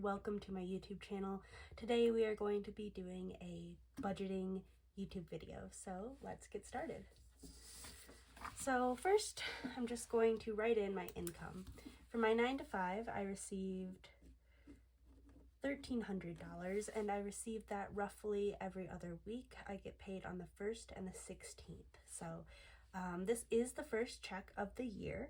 Welcome to my YouTube channel. Today we are going to be doing a budgeting YouTube video, so let's get started. So first, I'm just going to write in my income. For my 9 to 5, I received $1,300, and I received that roughly every other week. I get paid on the 1st and the 16th. So this is the first check of the year.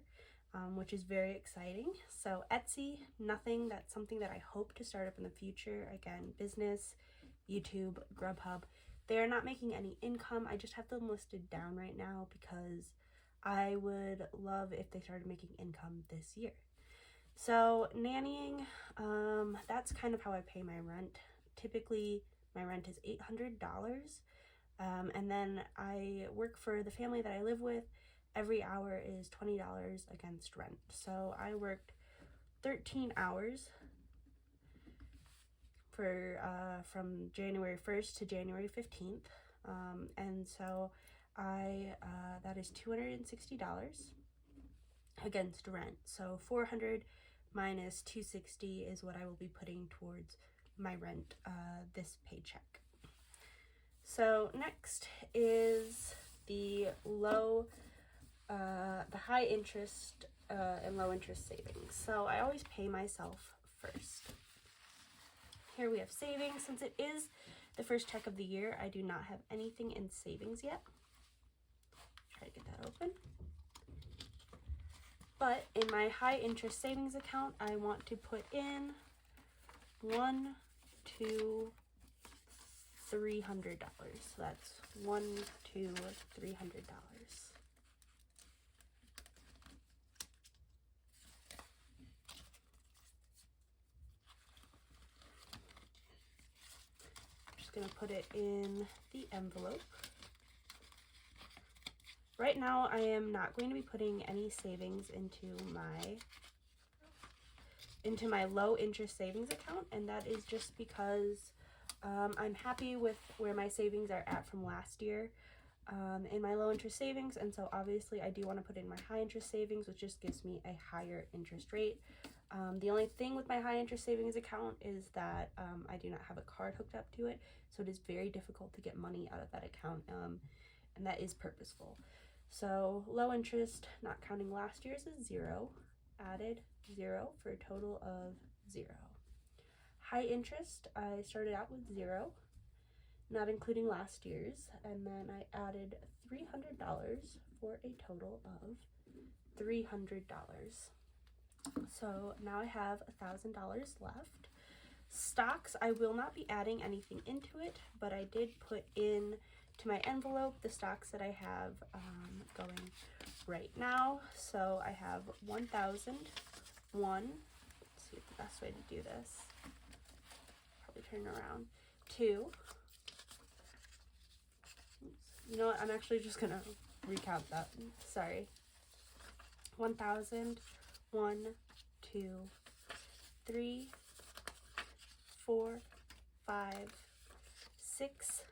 Which is very exciting. So Etsy, nothing. That's something that I hope to start up in the future. Again, business, YouTube, Grubhub. They are not making any income. I just have them listed down right now because I would love if they started making income this year. So nannying, that's kind of how I pay my rent. Typically, my rent is $800. And then I work for the family that I live with. Every hour is $20 against rent. So I worked 13 hours for from January 1st to January 15th. And so that is $260 against rent. So 400 minus 260 is what I will be putting towards my rent this paycheck. So next is the high interest and low interest savings. So I always pay myself first. Here we have savings. Since it is the first check of the year, I do not have anything in savings yet. Try to get that open. But in my high interest savings account, I want to put in $100 to $300. So that's $100 to $300. Going to put it in the envelope. Right now I am not going to be putting any savings into my low interest savings account, and that is just because I'm happy with where my savings are at from last year in my low interest savings, and so obviously I do want to put in my high interest savings, which just gives me a higher interest rate. The only thing with my high interest savings account is that I do not have a card hooked up to it, so it is very difficult to get money out of that account, and that is purposeful. So low interest, not counting last year's, is 0, added 0 for a total of 0. High interest, I started out with 0, not including last year's, and then I added $300 for a total of $300. So now I have $1,000 left. Stocks, I will not be adding anything into it, but I did put in to my envelope the stocks that I have going right now. So I have 1,001. Let's see what the best way to do this. Probably turn around. 2. You know what? I'm actually just gonna recount that. Sorry. 1,000. 1, 2, 3, 4, 5, 6,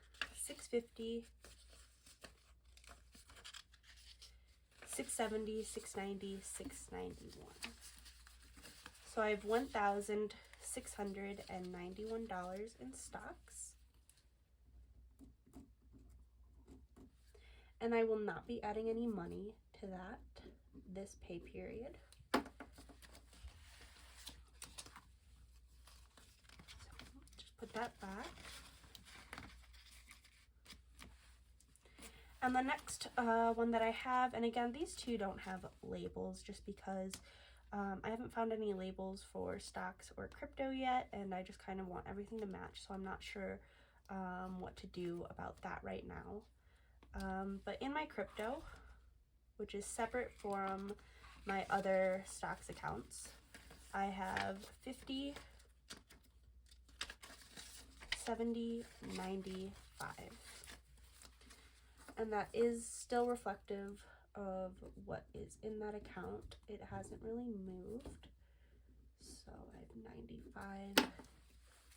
650, 670, 690, 691. So I have $1,691 in stocks. And I will not be adding any money to that this pay period. Put that back. And the next one that I have, and again, these two don't have labels just because I haven't found any labels for stocks or crypto yet, and I just kind of want everything to match, so I'm not sure what to do about that right now. But in my crypto, which is separate from my other stocks accounts, I have 50, 70, 95, and that is still reflective of what is in that account. It hasn't really moved, so I have 95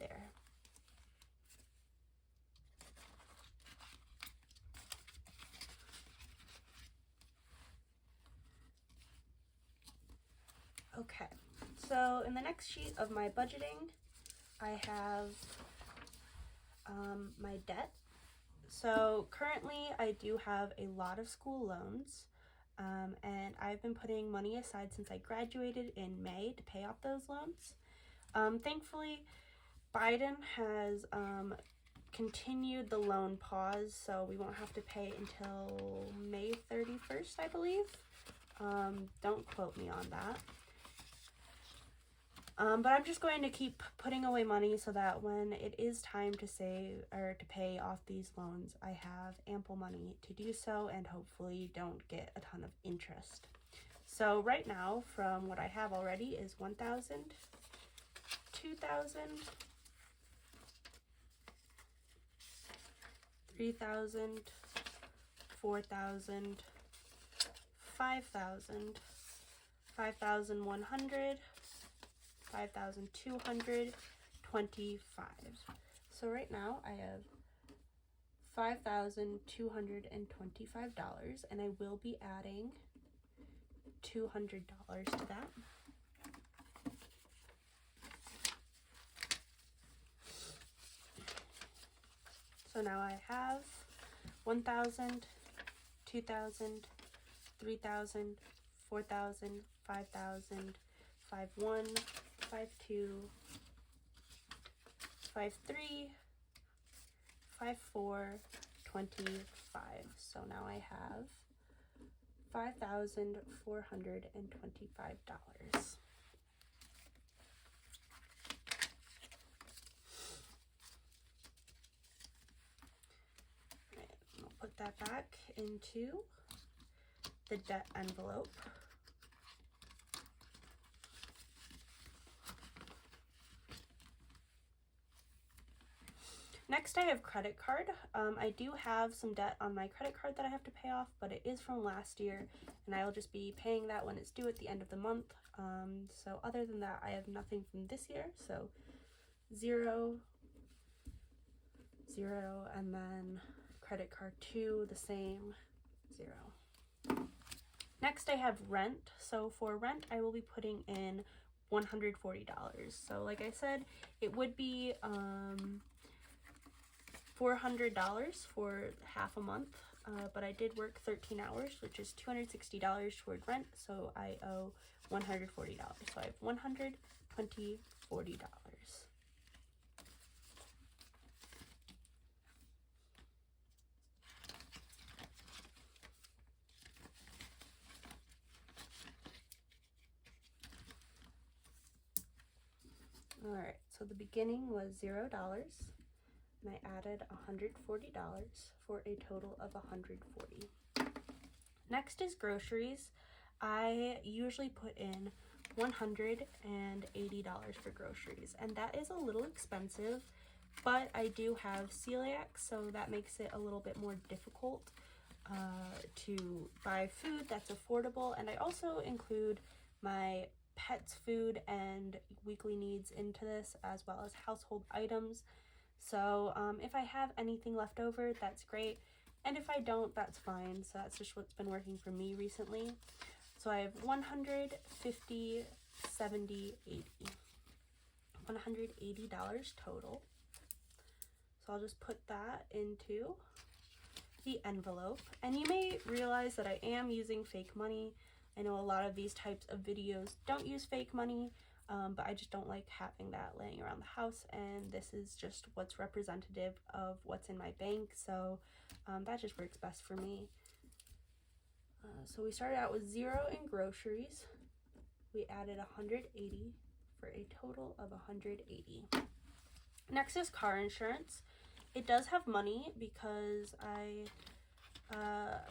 there. Okay, so in the next sheet of my budgeting, I have my debt. So currently I do have a lot of school loans, and I've been putting money aside since I graduated in May to pay off those loans. Thankfully, Biden has continued the loan pause, so we won't have to pay until May 31st, I believe. Don't quote me on that. But I'm just going to keep putting away money so that when it is time to save or to pay off these loans, I have ample money to do so and hopefully don't get a ton of interest. So right now, from what I have already, is $1,000, $2,000, $3,000, $4,000, $5,000, $5,100, $5,225. So right now I have $5,225, and I will be adding $200 to that. So now I have 1,000, 2,000, 3,000, 4,000, 5,000, 5,1, 5,2, 5,3, 5,4, 25. So now I have $5,425. I'll put that back into the debt envelope. Next, I have credit card. I do have some debt on my credit card that I have to pay off, but it is from last year, and I will just be paying that when it's due at the end of the month. So other than that, I have nothing from this year. So 0, 0, and then credit card 2, the same, 0. Next, I have rent. So for rent, I will be putting in $140. So like I said, it would be $400 for half a month, but I did work 13 hours, which is $260 toward rent, so I owe $140. So I have $120, $40. All right, so the beginning was $0. And I added $140 for a total of $140. Next is groceries. I usually put in $180 for groceries, and that is a little expensive, but I do have celiac, so that makes it a little bit more difficult to buy food that's affordable. And I also include my pet's food and weekly needs into this, as well as household items. So if I have anything left over, that's great. And if I don't, that's fine. So that's just what's been working for me recently. So I have 150, 70, 80. $180 total. So I'll just put that into the envelope. And you may realize that I am using fake money. I know a lot of these types of videos don't use fake money. But I just don't like having that laying around the house, and this is just what's representative of what's in my bank, so that just works best for me. So we started out with 0 in groceries. We added 180 for a total of 180. Next is car insurance. It does have money because I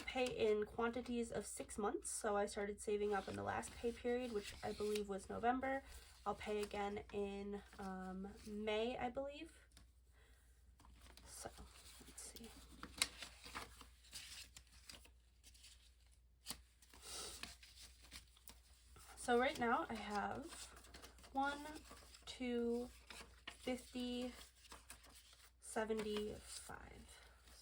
pay in quantities of 6 months, so I started saving up in the last pay period, which I believe was November. I'll pay again in May, I believe. So let's see. So right now I have 1, 2, 50, 75.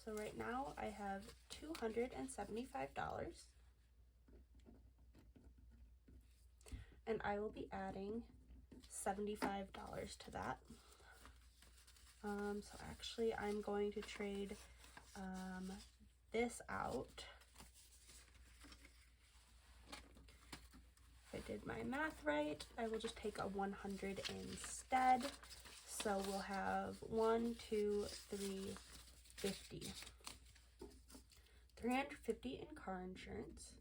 So right now I have $275, and I will be adding $75 to that. So actually I'm going to trade this out. If I did my math right, I will just take a 100 instead. So we'll have 1, 2, 3, 50. 350 in car insurance.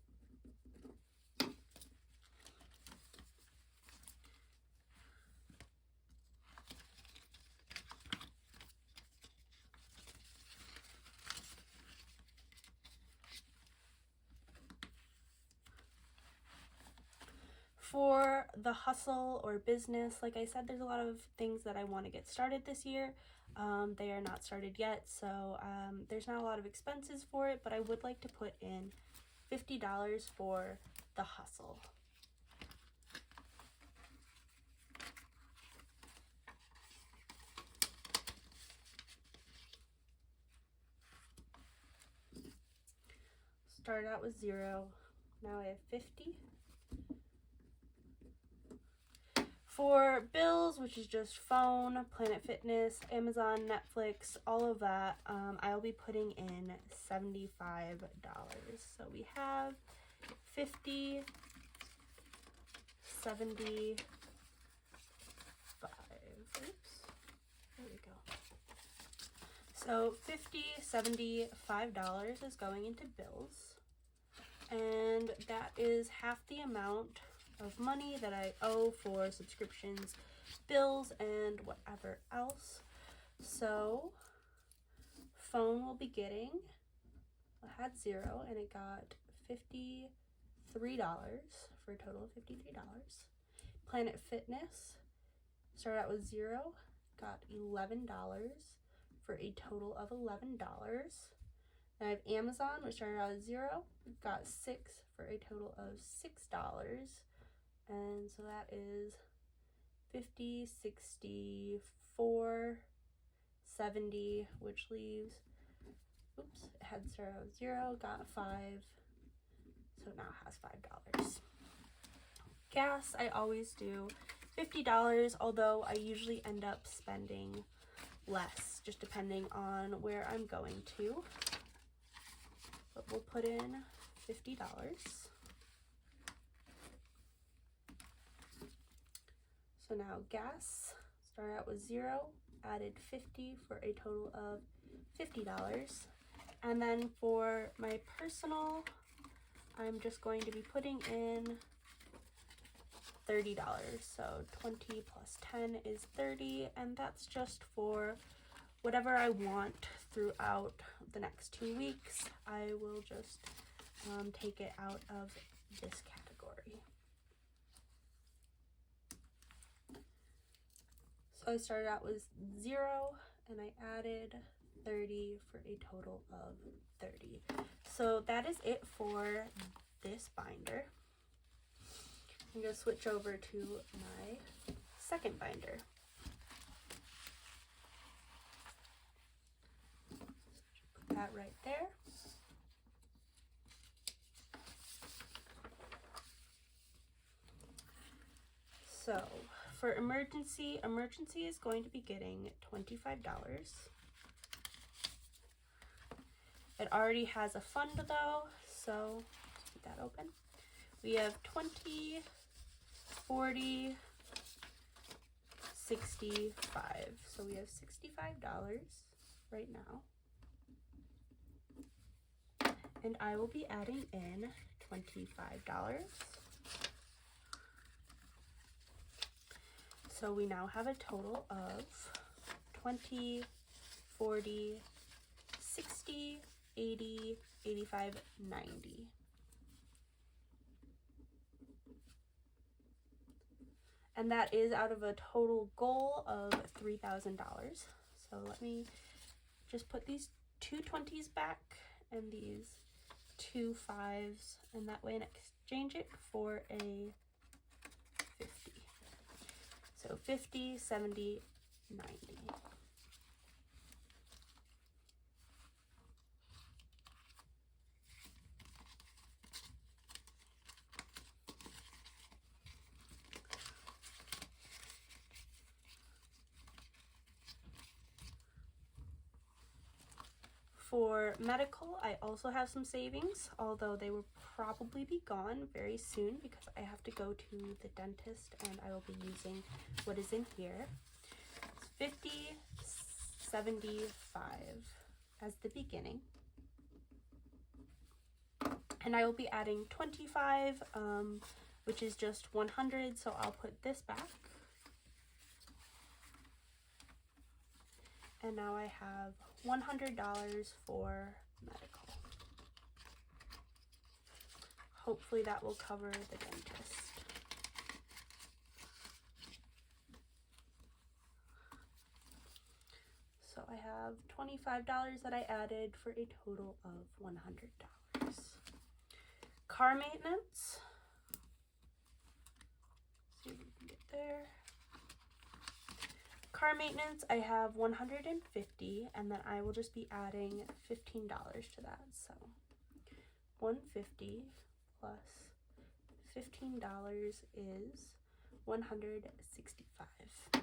For the hustle or business, like I said, there's a lot of things that I want to get started this year. They are not started yet, so there's not a lot of expenses for it, but I would like to put in $50 for the hustle. Started out with 0, now I have 50. For bills, which is just phone, Planet Fitness, Amazon, Netflix, all of that, I'll be putting in $75. So we have 50, 75. Oops, there we go. So $75 is going into bills, and that is half the amount of money that I owe for subscriptions, bills, and whatever else. So phone will be getting, I had 0 and it got $53 for a total of $53. Planet Fitness started out with 0, got $11 for a total of $11. Then I have Amazon, which started out at 0, got 6 for a total of $6. And so that is 50, 64, 70, which leaves, oops, it had 0, got 5, so it now has $5. Gas, I always do $50, although I usually end up spending less, just depending on where I'm going to. But we'll put in $50. So now gas, started out with 0, added 50 for a total of $50. And then for my personal, I'm just going to be putting in $30. So 20 plus 10 is 30, and that's just for whatever I want throughout the next 2 weeks. I will just take it out of this category. So I started out with 0 and I added 30 for a total of 30. So that is it for this binder. I'm going to switch over to my second binder. Put that right there. So for emergency is going to be getting $25. It already has a fund though, so let's keep that open. We have 20, 40, 65. So we have $65 right now. And I will be adding in $25. So we now have a total of 20, 40, 60, 80, 85, 90. And that is out of a total goal of $3,000. So let me just put these 2 20s back and these 2 5s, and that way and exchange it for a 50. So 50, 70, 90. For medical, I also have some savings, although they will probably be gone very soon because I have to go to the dentist and I will be using what is in here. It's $50.75 as the beginning. And I will be adding 25, which is just 100, so I'll put this back. And now I have $100 for medical. Hopefully that will cover the dentist. So I have $25 that I added for a total of $100. Car maintenance. See if we can get there. Car maintenance, I have $150, and then I will just be adding $15 to that. So $150 plus $15 is $165.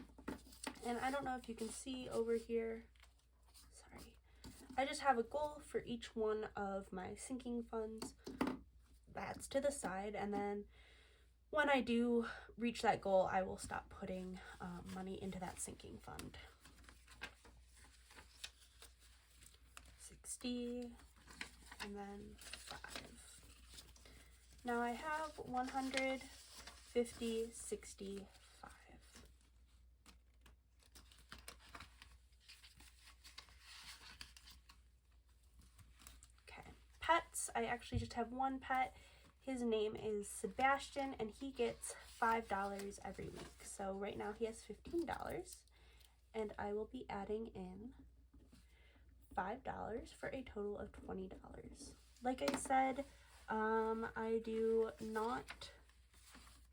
And I don't know if you can see over here, sorry, I just have a goal for each one of my sinking funds. That's to the side, and then when I do reach that goal, I will stop putting money into that sinking fund. 60, and then 5. Now I have 150, 65. Okay, pets, I actually just have one pet. His name is Sebastian, and he gets $5 every week. So right now he has $15, and I will be adding in $5 for a total of $20. Like I said, I do not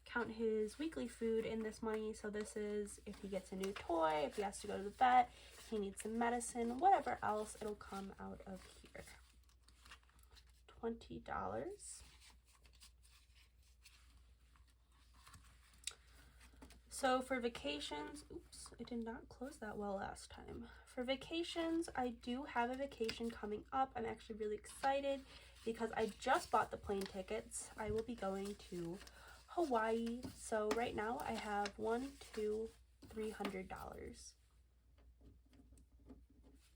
count his weekly food in this money. So this is if he gets a new toy, if he has to go to the vet, he needs some medicine, whatever else, it'll come out of here. $20. So for vacations, oops, I did not close that well last time. For vacations, I do have a vacation coming up. I'm actually really excited because I just bought the plane tickets. I will be going to Hawaii. So right now I have $300.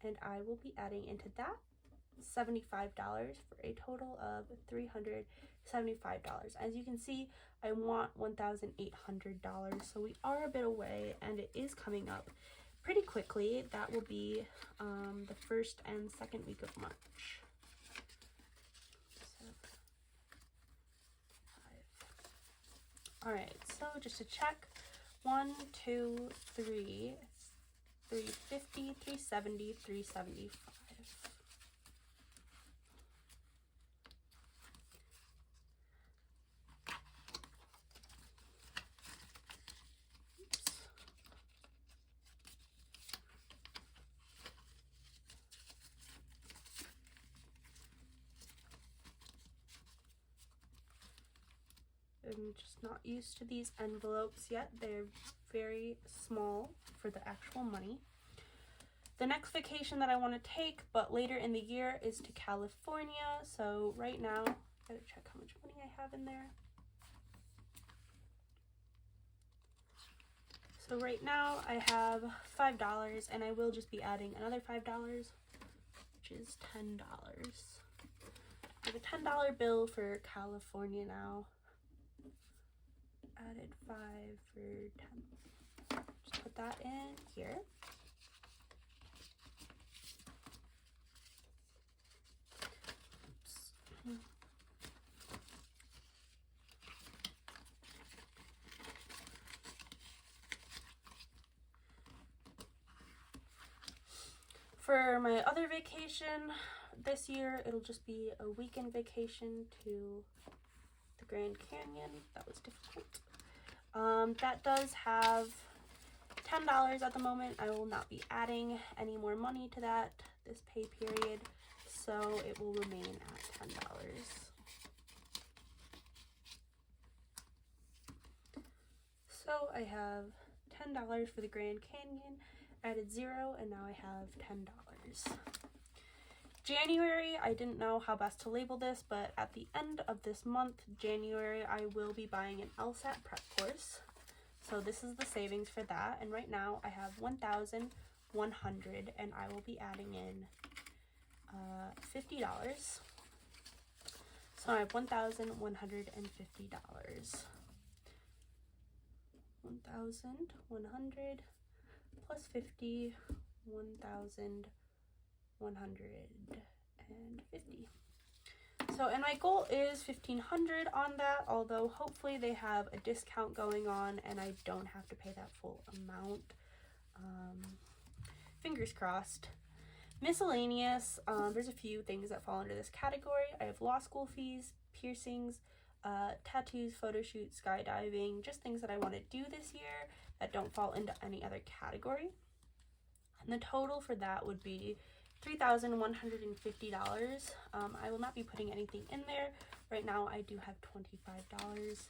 And I will be adding into that $75 for a total of $375. As you can see, I want $1,800, so we are a bit away, and it is coming up pretty quickly. That will be the first and second week of March. So, 5. All right, so just to check, 1, 2, 3, 350, 370, 375. I'm just not used to these envelopes yet. They're very small for the actual money. The next vacation that I want to take, but later in the year, is to California. So right now, I gotta check how much money I have in there. So right now I have $5, and I will just be adding another $5, which is $10. I have a $10 bill for California now. Added 5 for 10. Just put that in here. Oops. For my other vacation this year, it'll just be a weekend vacation to the Grand Canyon. That was difficult. That does have $10 at the moment. I will not be adding any more money to that this pay period, so it will remain at $10. So I have $10 for the Grand Canyon, added 0, and now I have $10. January, I didn't know how best to label this, but at the end of this month, January, I will be buying an LSAT prep course. So this is the savings for that, and right now I have $1,100, and I will be adding in $50. So I have $1,150. 1,100 plus 50, 1,150. So, and my goal is 1,500 on that, although hopefully they have a discount going on and I don't have to pay that full amount. Fingers crossed. Miscellaneous, there's a few things that fall under this category. I have law school fees, piercings, tattoos, photo shoots, skydiving, just things that I want to do this year that don't fall into any other category. And the total for that would be $3,150. I will not be putting anything in there. Right now I do have $25.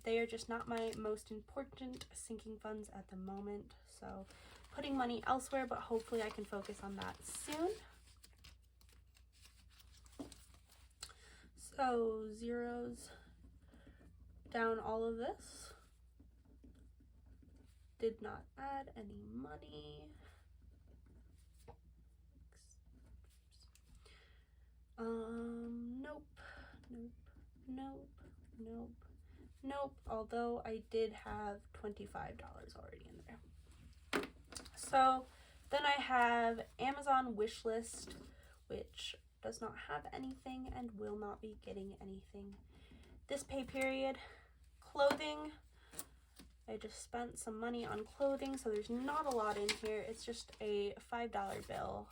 They are just not my most important sinking funds at the moment, so putting money elsewhere, but hopefully I can focus on that soon. So zeros down all of this. Did not add any money. Nope. Although I did have $25 already in there. So then I have Amazon wish list, which does not have anything and will not be getting anything this pay period. Clothing, I just spent some money on clothing, so there's not a lot in here. It's just a $5 bill.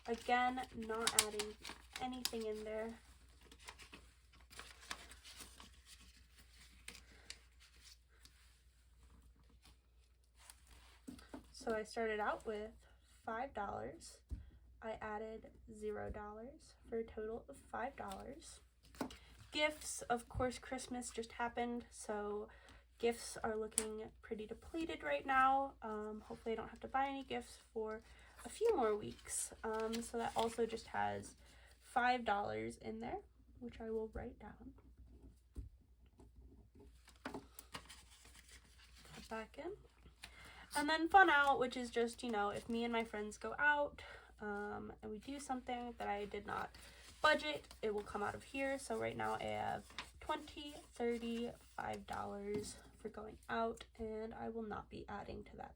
Again, not adding anything in there. So I started out with $5. I added $0 for a total of $5. Gifts, of course, Christmas just happened, so gifts are looking pretty depleted right now. Hopefully I don't have to buy any gifts for a few more weeks. So that also just has $5 in there, which I will write down. Put back in. And then fun out, which is just, you know, if me and my friends go out and we do something that I did not budget, it will come out of here. So right now I have $20, $30, $5 for going out, and I will not be adding to that.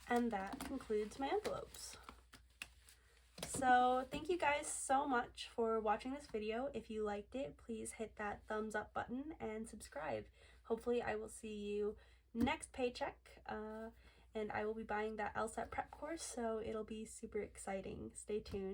And that concludes my envelopes. So thank you guys so much for watching this video. If you liked it, please hit that thumbs up button and subscribe. Hopefully I will see you next paycheck, and I will be buying that LSAT prep course, so it'll be super exciting. Stay tuned.